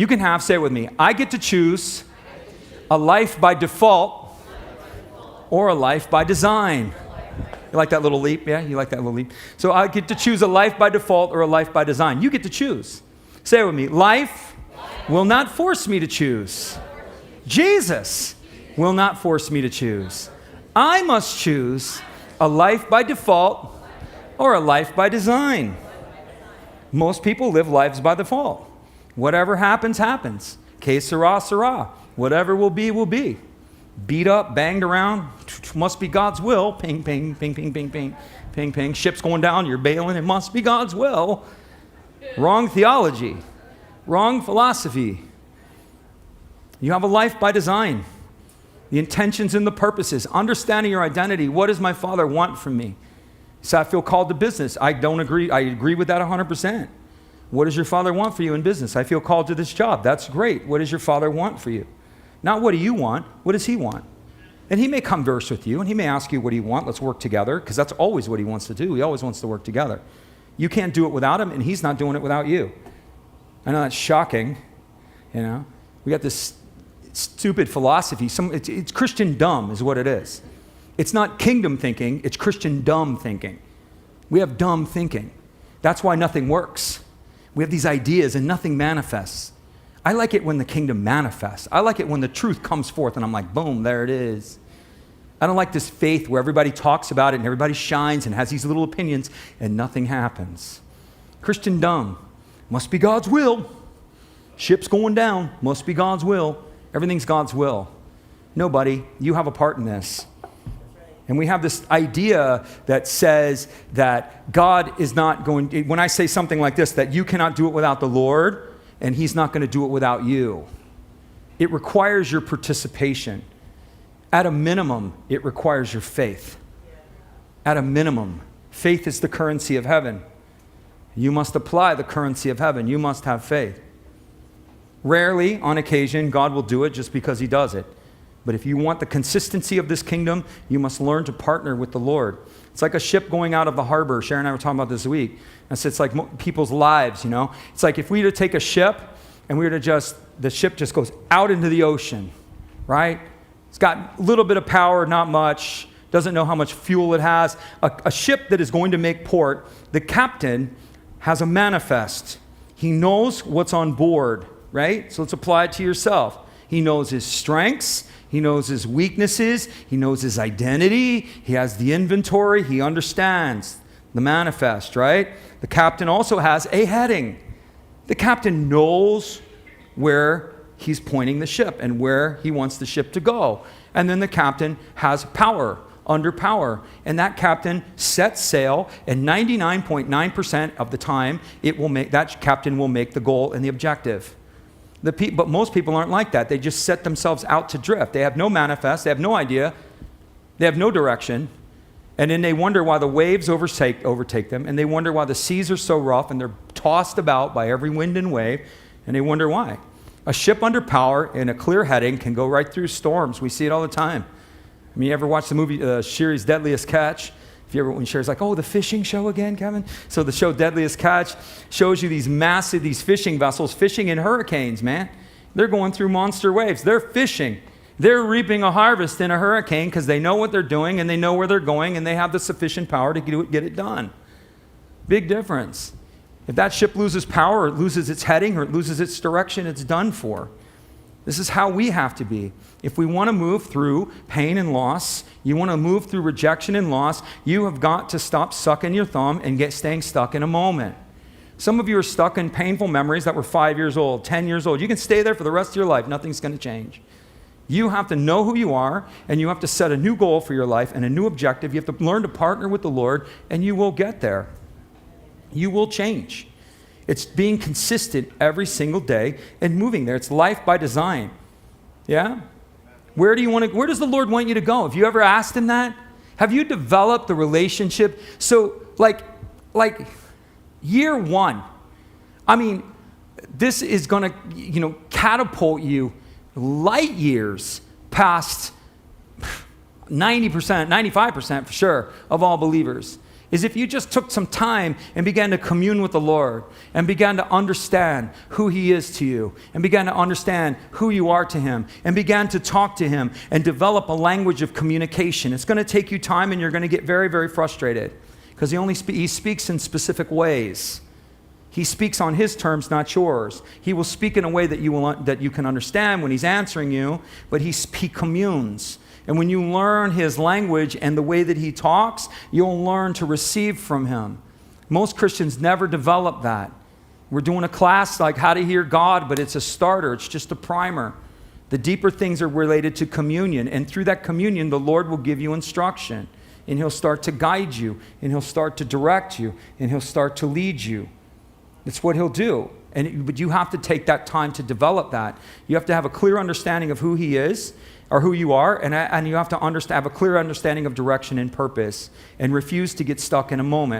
You can have, say it with me, I get to choose a life by default or a life by design. You like that little leap? Yeah, you like that little leap? So I get to choose a life by default or a life by design. You get to choose. Say it with me. Life will not force me to choose. Jesus will not force me to choose. I must choose a life by default or a life by design. Most people live lives by default. Whatever happens, happens. Que sera, sera. Whatever will be, will be. Beat up, banged around, must be God's will. Ping, ping, ping, ping, ping, ping, ping, ping. Ship's going down, you're bailing, it must be God's will. Wrong theology. Wrong philosophy. You have a life by design. The intentions and the purposes. Understanding your identity. What does my Father want from me? So I feel called to business. I don't agree. I agree with that 100%. What does your Father want for you in business? I feel called to this job. That's great. What does your Father want for you? Not what do you want? What does He want? And He may converse with you, and He may ask you what do you want. Let's work together, because that's always what He wants to do. He always wants to work together. You can't do it without Him, and He's not doing it without you. I know that's shocking. You know, we got this stupid philosophy. It's Christian dumb is what it is. It's not kingdom thinking. It's Christian dumb thinking. We have dumb thinking. That's why nothing works. We have these ideas and nothing manifests. I like it when the kingdom manifests. I like it when the truth comes forth and I'm like, boom, there it is. I don't like this faith where everybody talks about it and everybody shines and has these little opinions and nothing happens. Christian dumb. Must be God's will. Ship's going down. Must be God's will. Everything's God's will. Nobody, you have a part in this. And we have this idea that says that God is not going, when I say something like this, that you cannot do it without the Lord, and He's not going to do it without you. It requires your participation. At a minimum, it requires your faith. At a minimum, faith is the currency of heaven. You must apply the currency of heaven. You must have faith. Rarely, on occasion, God will do it just because He does it. But if you want the consistency of this kingdom, you must learn to partner with the Lord. It's like a ship going out of the harbor. Sharon and I were talking about this week. And so it's like people's lives, you know. It's like if we were to take a ship and we were to the ship just goes out into the ocean, right? It's got a little bit of power, not much, doesn't know how much fuel it has. A ship that is going to make port, the captain has a manifest. He knows what's on board, right? So let's apply it to yourself. He knows his strengths. He knows his weaknesses. He knows his identity. He has the inventory. He understands the manifest, right? The captain also has a heading. The captain knows where he's pointing the ship and where he wants the ship to go. And then the captain has power, under power. And that captain sets sail, and 99.9% of the time, that captain will make the goal and the objective. But most people aren't like that. They just set themselves out to drift. They have no manifest. They have no idea. They have no direction. And then they wonder why the waves overtake them. And they wonder why the seas are so rough and they're tossed about by every wind and wave. And they wonder why. A ship under power in a clear heading can go right through storms. We see it all the time. I mean, you ever watch the movie Sherry's Deadliest Catch? When Sherry's like, oh, the fishing show again, Kevin? So the show Deadliest Catch shows you these fishing vessels fishing in hurricanes, man. They're going through monster waves. They're fishing. They're reaping a harvest in a hurricane because they know what they're doing and they know where they're going and they have the sufficient power to get it done. Big difference. If that ship loses power or it loses its heading or it loses its direction, it's done for. This is how we have to be. If we want to move through pain and loss, you want to move through rejection and loss, you have got to stop sucking your thumb and staying stuck in a moment. Some of you are stuck in painful memories that were 5 years old, 10 years old. You can stay there for the rest of your life. Nothing's going to change. You have to know who you are, and you have to set a new goal for your life and a new objective. You have to learn to partner with the Lord, and you will get there. You will change. It's being consistent every single day and moving there. It's life by design. Yeah? Where does the Lord want you to go? Have you ever asked Him that? Have you developed the relationship? So like year one, I mean, this is going to, catapult you light years past 90%, 95% for sure of all believers. is if you just took some time and began to commune with the Lord and began to understand who He is to you and began to understand who you are to Him and began to talk to Him and develop a language of communication. It's going to take you time and you're going to get very, very frustrated because He speaks in specific ways. He speaks on His terms, not yours. He will speak in a way that you can understand when He's answering you, but He communes. And when you learn His language and the way that He talks, you'll learn to receive from Him. Most Christians never develop that. We're doing a class like how to hear God, but it's a starter. It's just a primer. The deeper things are related to communion. And through that communion, the Lord will give you instruction. And He'll start to guide you. And He'll start to direct you. And He'll start to lead you. It's what He'll do. But you have to take that time to develop that. You have to have a clear understanding of who He is or who you are, and you have to have a clear understanding of direction and purpose and refuse to get stuck in a moment.